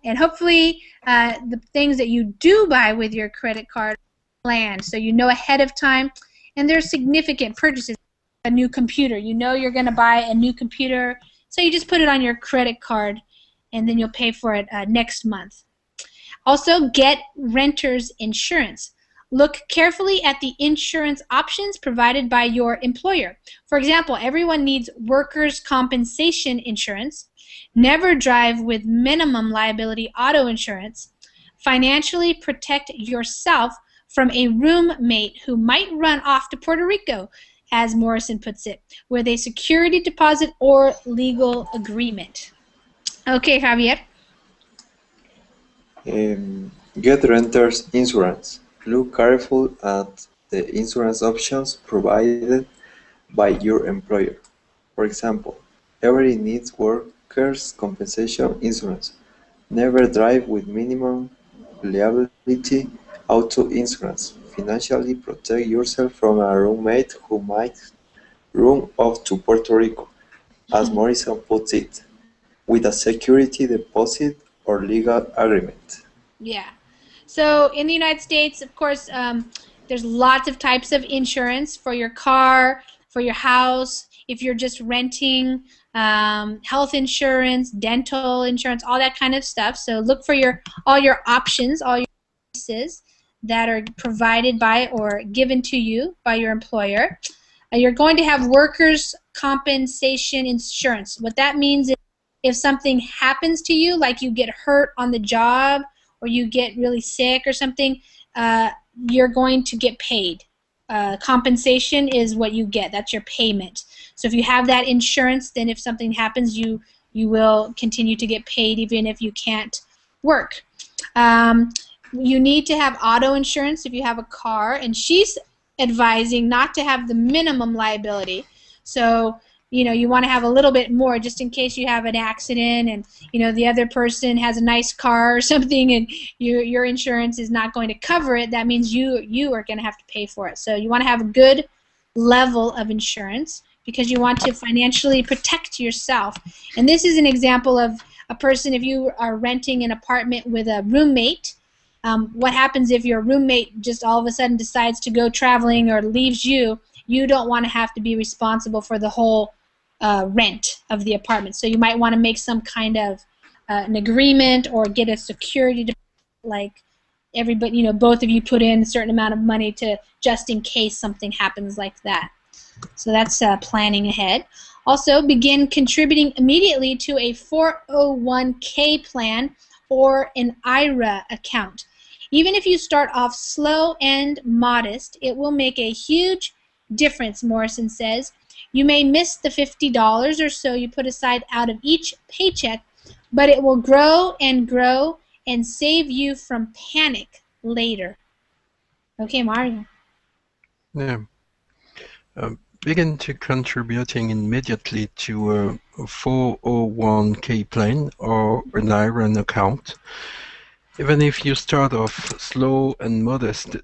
and hopefully the things that you do buy with your credit card planned, so you know ahead of time. And there's significant purchases. A new computer, you know you're going to buy a new computer, so you just put it on your credit card, and then you'll pay for it next month. Also, get renter's insurance. Look carefully at the insurance options provided by your employer. For example, everyone needs workers' compensation insurance. Never drive with minimum liability auto insurance. Financially protect yourself from a roommate who might run off to Puerto Rico, as Morrison puts it, with a security deposit or legal agreement. Okay, Javier. Get renter's insurance. Look carefully at the insurance options provided by your employer. For example, everybody needs workers' compensation insurance. Never drive with minimum liability auto insurance. Financially protect yourself from a roommate who might run off to Puerto Rico, as Morrison puts it, with a security deposit or legal agreement. Yeah. So in the United States, of course, there's lots of types of insurance for your car, for your house, if you're just renting, health insurance, dental insurance, all that kind of stuff. So look for all your options, all your choices that are provided by or given to you by your employer. You're going to have workers' compensation insurance. What that means is if something happens to you, like you get hurt on the job or you get really sick or something, you're going to get paid. Compensation is what you get. That's your payment. So if you have that insurance, then if something happens, you will continue to get paid even if you can't work. You need to have auto insurance if you have a car, and she's advising not to have the minimum liability. So you want to have a little bit more just in case you have an accident and the other person has a nice car or something and your insurance is not going to cover it. That means you are going to have to pay for it. So you want to have a good level of insurance because you want to financially protect yourself. And this is an example of a person, if you are renting an apartment with a roommate, what happens if your roommate just all of a sudden decides to go traveling or leaves you? You don't want to have to be responsible for the whole rent of the apartment. So you might want to make some kind of an agreement or get a security deposit, like everybody, both of you put in a certain amount of money to just in case something happens like that. So that's planning ahead. Also, begin contributing immediately to a 401k plan or an IRA account. Even if you start off slow and modest, it will make a huge difference, Morrison says. You may miss the $50 or so you put aside out of each paycheck, but it will grow and save you from panic later. Okay, Mario. Yeah. Begin to contributing immediately to a 401k plan or an IRA account. Even if you start off slow and modest,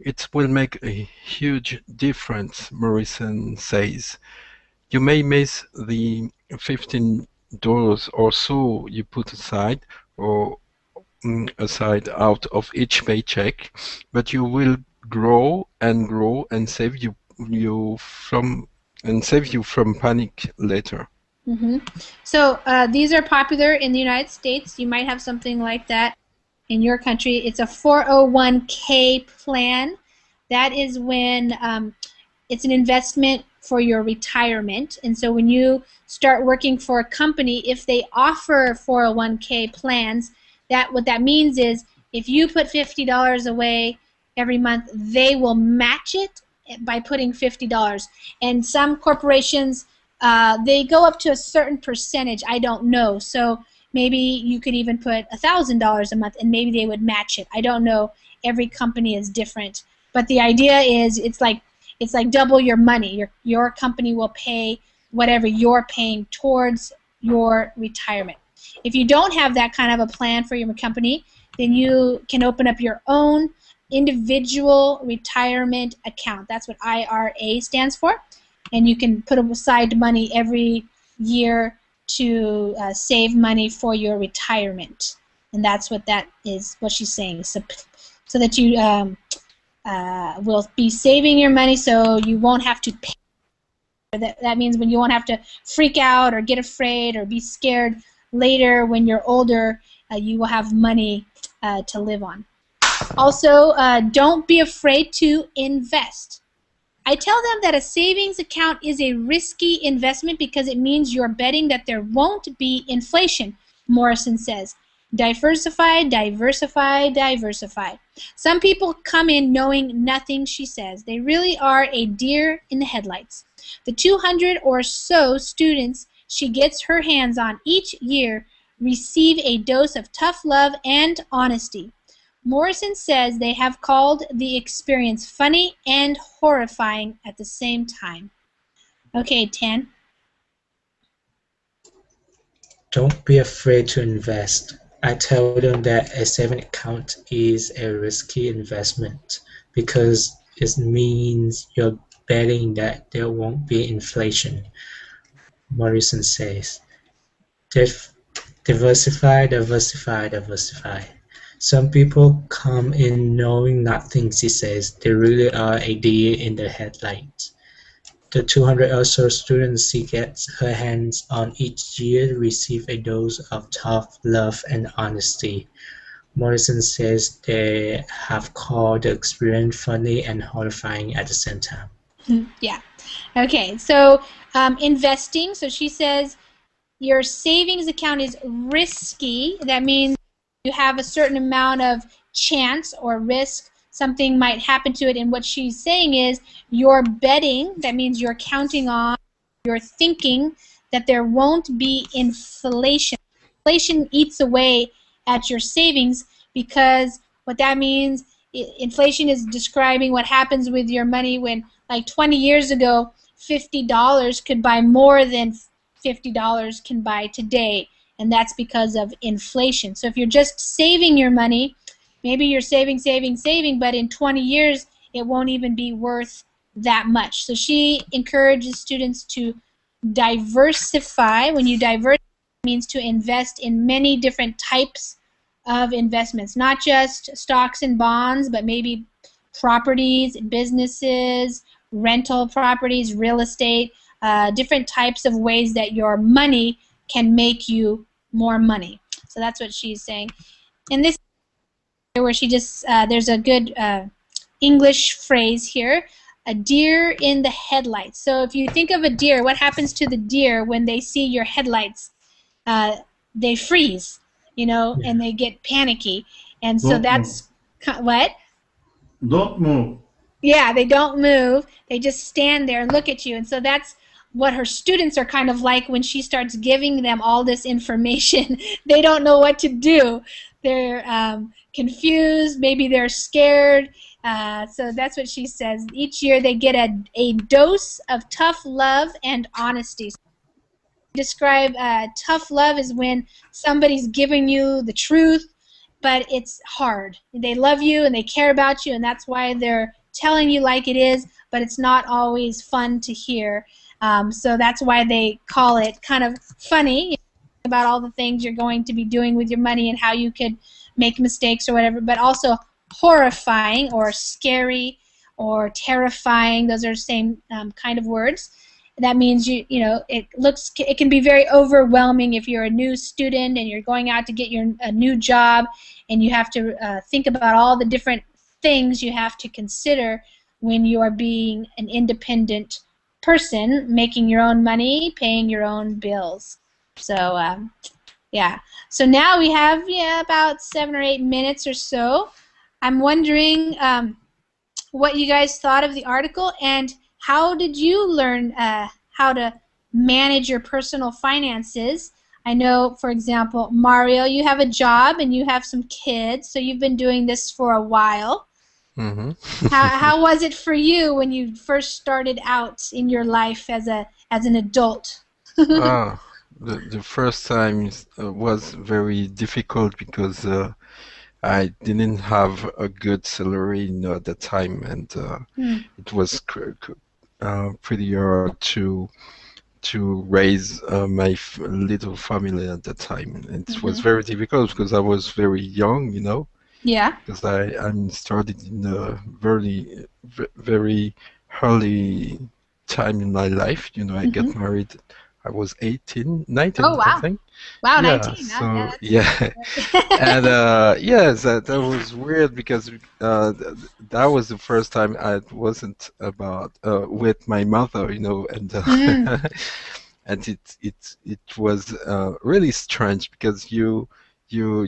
it will make a huge difference, Morrison says. You may miss the $15 or so you put aside out of each paycheck, but you will grow and save you from panic later. Mm-hmm. So these are popular in the United States. You might have something like that in your country. It's a 401k plan. That is when it's an investment for your retirement. And so when you start working for a company, if they offer 401k plans, what that means is if you put $50 away every month, they will match it by putting $50. And some corporations, they go up to a certain percentage. I don't know. So maybe you could even put $1,000 a month and maybe they would match it. I don't know. Every company is different. But the idea is it's like double your money. Your company will pay whatever you're paying towards your retirement. If you don't have that kind of a plan for your company, then you can open up your own individual retirement account. That's what IRA stands for. And you can put aside money every year to save money for your retirement. And that's what what she's saying. So that you will be saving your money so you won't have to pay. That means when you won't have to freak out or get afraid or be scared later when you're older, you will have money to live on. Also, don't be afraid to invest. I tell them that a savings account is a risky investment because it means you're betting that there won't be inflation, Morrison says. Diversify, diversify, diversify. Some people come in knowing nothing, she says. They really are a deer in the headlights. The 200 or so students she gets her hands on each year receive a dose of tough love and honesty. Morrison says they have called the experience funny and horrifying at the same time. Okay, Tan. Don't be afraid to invest. I tell them that a savings account is a risky investment because it means you're betting that there won't be inflation, Morrison says. Diversify, diversify, diversify. Some people come in knowing nothing, she says. They really are a deer in the headlights. The 200 or so students she gets her hands on each year receive a dose of tough love and honesty. Morrison says they have called the experience funny and horrifying at the same time. Yeah. Okay, so investing. So she says your savings account is risky. That means you have a certain amount of chance or risk something might happen to it, and what she's saying is you're betting. That means you're counting on, you're thinking that there won't be inflation. Inflation eats away at your savings because what that means, inflation is describing what happens with your money when, like 20 years ago, $50 could buy more than $50 can buy today, and that's because of inflation. So if you're just saving your money, maybe you're saving, but in 20 years it won't even be worth that much. So she encourages students to diversify. When you diversify, it means to invest in many different types of investments, not just stocks and bonds, but maybe properties, businesses, rental properties, real estate, different types of ways that your money can make you more money. So that's what she's saying. And this where she just, there's a good English phrase here, a deer in the headlights. So if you think of a deer, what happens to the deer when they see your headlights? They freeze, and they get panicky. And so that's what? Don't move. Yeah, they don't move. They just stand there and look at you. And so that's what her students are kind of like when she starts giving them all this information. They don't know what to do. They're confused. Maybe they're scared. So that's what she says. Each year they get a dose of tough love and honesty. Describe tough love is when somebody's giving you the truth, but it's hard. They love you and they care about you, and that's why they're telling you like it is, but it's not always fun to hear. So that's why they call it kind of funny, about all the things you're going to be doing with your money and how you could make mistakes or whatever, but also horrifying or scary or terrifying. Those are the same kind of words. That means it can be very overwhelming if you're a new student and you're going out to get a new job, and you have to think about all the different things you have to consider when you are being an independent person, making your own money, paying your own bills. So yeah. So now we have about 7 or 8 minutes or so. I'm wondering what you guys thought of the article, and how did you learn how to manage your personal finances? I know, for example, Mario, you have a job and you have some kids, so you've been doing this for a while. Mm-hmm. How was it for you when you first started out in your life as an adult? The first time was very difficult because I didn't have a good salary at the time, and it was pretty hard to raise my little family at the time. And it was very difficult because I was very young, Yeah. because I started in a very very early time in my life. I get married. I was 19, Oh, wow. I think. Wow, Yeah, 19. so yeah, and yes, that was weird because that was the first time I wasn't about with my mother, and and it was really strange because you are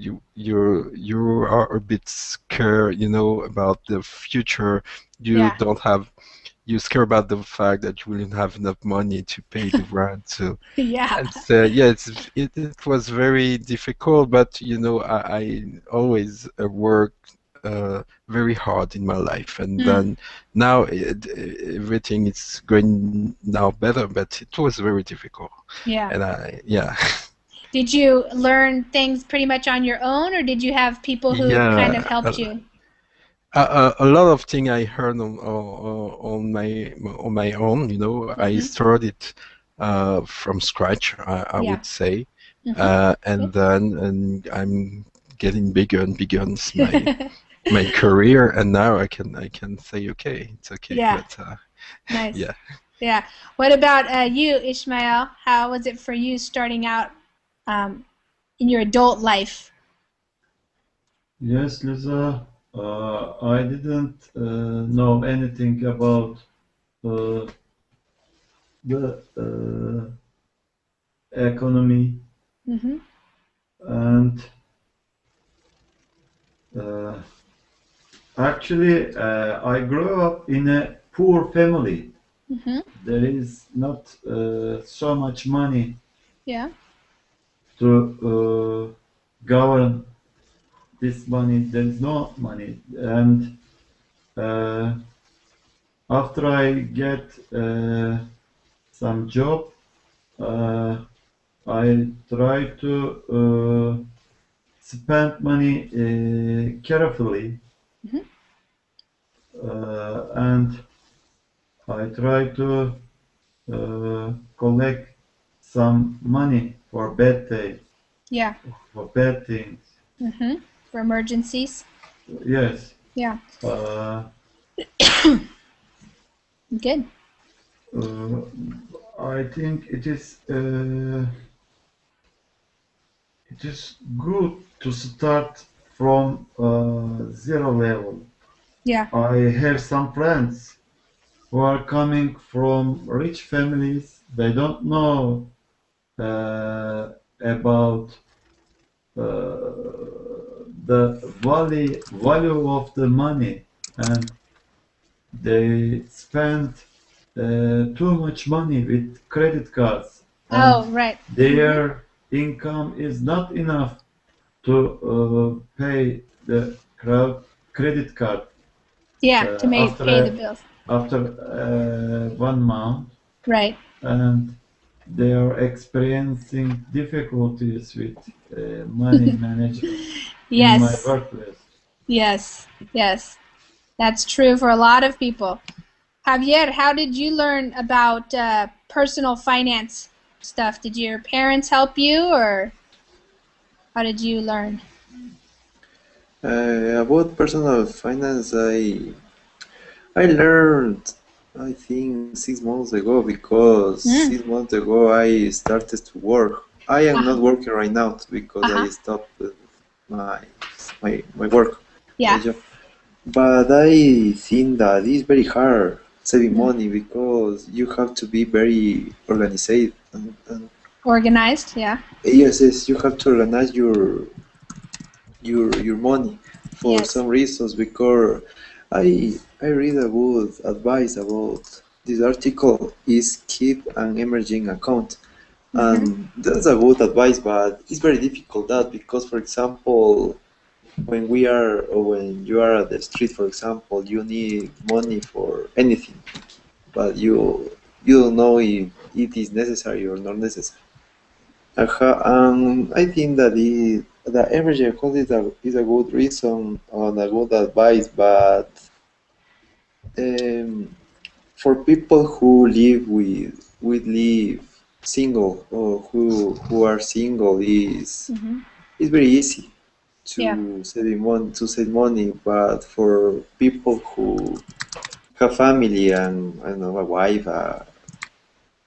a bit scared, about the future. You Yeah. don't have. You're scared about the fact that you wouldn't have enough money to pay the rent. So, Yeah. and yeah, it was very difficult. But I always worked very hard in my life, and then now everything is going now better, but it was very difficult. Yeah. And Did you learn things pretty much on your own, or did you have people who kind of helped you? A lot of things I heard on my own. You know, I started from scratch, I would say, and then I'm getting bigger and bigger in my career, and now I can say, okay, it's okay. Yeah. But, nice. Yeah. Yeah. What about you, Ishmael? How was it for you starting out in your adult life? Yes, Lisa. I didn't know anything about the economy, and actually, I grew up in a poor family. There is not so much money to govern this money. There is no money, and after I get some job, I try to spend money carefully, and I try to collect some money for bad days. Yeah. For bad things. For emergencies. Yes. Yeah. Good. I think it is good to start from zero level. Yeah. I have some friends who are coming from rich families. They don't know about the value of the money, and they spend too much money with credit cards. Oh, right. Their income is not enough to pay the credit card. Yeah, to pay the bills. After 1 month. Right. And they are experiencing difficulties with money management in my workplace. Yes, yes. That's true for a lot of people. Javier, how did you learn about personal finance stuff? Did your parents help you, or how did you learn? About personal finance, I learned, I think, 6 months ago, because 6 months ago I started to work. I am not working right now because I stopped my work. Yeah. My job. But I think that it's very hard saving money, because you have to be very organized. Organized, yeah. Yes, you have to organize your money for some reasons, because I read a good advice about this article is keep an emerging account. And that's a good advice, but it's very difficult because, for example, when you are at the street, for example, you need money for anything, but you don't know if it is necessary or not necessary. I think that the emergency account is a good reason and a good advice, but for people who live single, or who are single, is it's very easy to save money. But for people who have family and, I don't know, a wife, a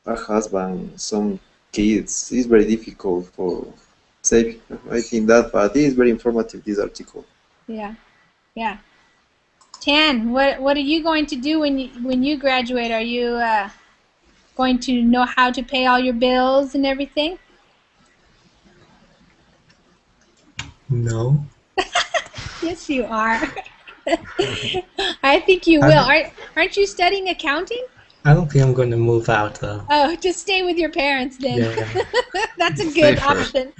husband, some kids, it's very difficult for saving. I think that, but it is very informative, this article. Yeah, yeah. Tan, what are you going to do when you graduate? Are you going to know how to pay all your bills and everything? No. Yes, you are. I think you will. Aren't you studying accounting? I don't think I'm going to move out, though. Oh, just stay with your parents then. Yeah. That's a good option.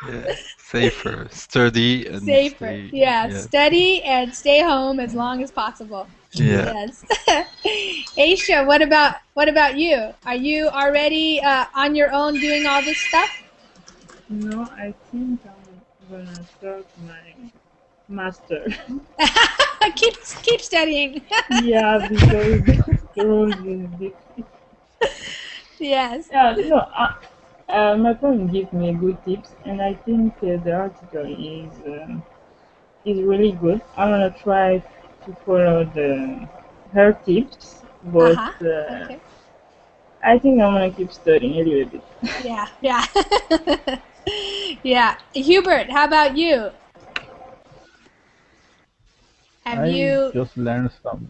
Yeah, safer, study and Safer. stay. Yeah, Yeah, study and stay home as long as possible. yeah. Yes. Aisha, what about you? Are you already on your own doing all this stuff? No, I think I'm gonna start my master. Keep studying. Yeah, because the rules is different. Yes. Yeah, no, my friend gave me good tips, and I think the article is really good. I'm gonna try to follow the her tips, but Uh-huh. Okay. I think I'm gonna keep studying a little bit. Yeah, yeah. Yeah. Hubert, how about you? Have I you just learned some.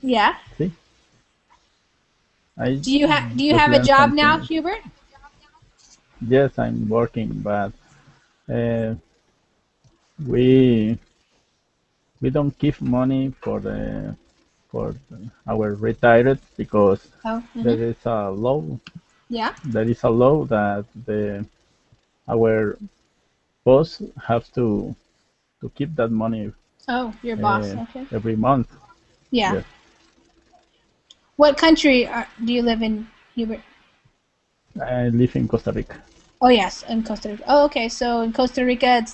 Yeah. See, I Do you just have a learned job now, something. Hubert? Yes, I'm working, but uh, we we don't give money for our retired because Oh, there is a law. yeah. There is a law that the our boss have to keep that money Oh, your boss. uh, Okay. every month. Yeah. Yes, What country do you live in, Hubert? I live in Costa Rica. Oh, yes, in Costa Rica. Oh, okay. So in Costa Rica,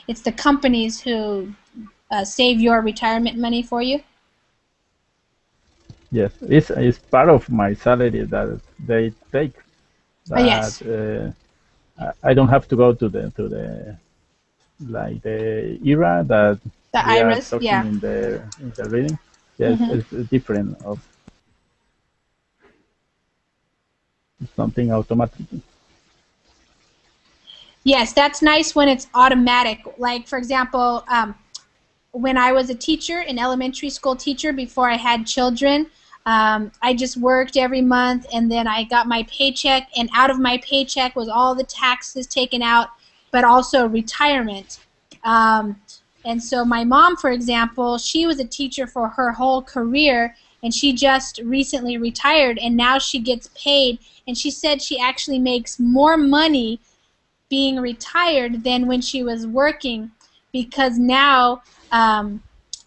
it's the companies who save your retirement money for you. Yes, it's part of my salary that they take. Oh, But yes. I don't have to go to the like the era that The we are IRAs. talking Yeah. in the reading. Yes, Hmm. it's different of something automatic. Yes, that's nice when it's automatic. Like, for example, when I was a teacher, an elementary school teacher, before I had children, I just worked every month, and then I got my paycheck, and out of my paycheck was all the taxes taken out, but also retirement. Um, and so my mom, for example, she was a teacher for her whole career, and she just recently retired, and now she gets paid, and she said she actually makes more money being retired than when she was working, because now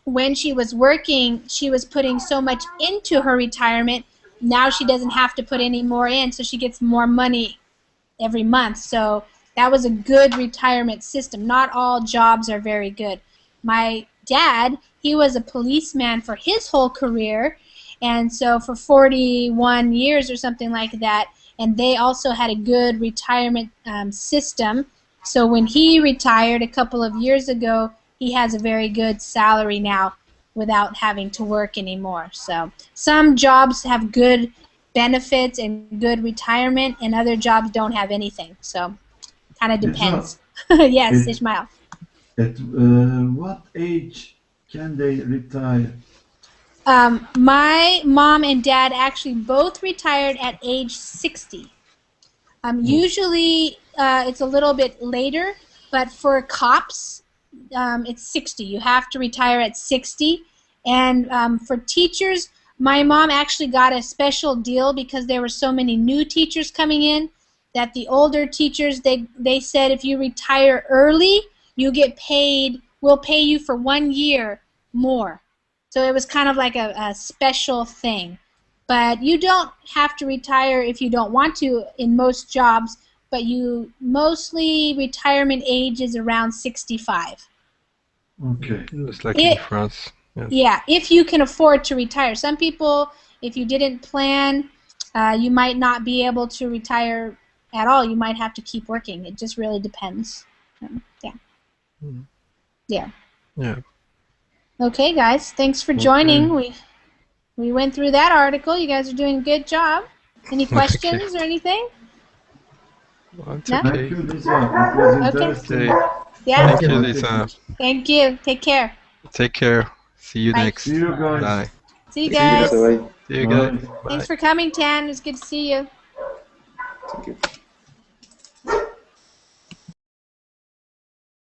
when she was working, she was putting so much into her retirement. Now she doesn't have to put any more in, so she gets more money every month. So that was a good retirement system. Not all jobs are very good. My dad, he was a policeman for his whole career, and so for 41 years or something like that, and they also had a good retirement system. So when he retired a couple of years ago, he has a very good salary now without having to work anymore. So some jobs have good benefits and good retirement, and other jobs don't have anything. So kind of Lisa, depends. Yes, at, Ishmael. at what age can they retire? My mom and dad actually both retired at age 60. Usually it's a little bit later, but for cops, it's 60. You have to retire at 60. And for teachers, my mom actually got a special deal because there were so many new teachers coming in that the older teachers, they said if you retire early, you get paid, we'll pay you for 1 year more. So it was kind of like a special thing. But you don't have to retire if you don't want to in most jobs, but you mostly retirement age is around 65. Okay. Just like in It, France. Yeah. yeah, if you can afford to retire. Some people, if you didn't plan, you might not be able to retire at all. You might have to keep working. It just really depends. Yeah. Mhm. Yeah. Yeah. Okay, guys. Thanks for Okay. joining. We went through that article. You guys are doing a good job. Any Okay. questions or anything? Well, it's No? Thank okay. you, Lisa. It was Okay. interesting. Okay. Yeah. Thank you, Informative. Lisa. Thank you. Take care. Take care. See you Bye. See next. you guys. Bye. See you Thank you, guys. Lisa. Bye. See you guys. Bye. Thanks Bye. for coming, Tan. It was good to see you. Thank you.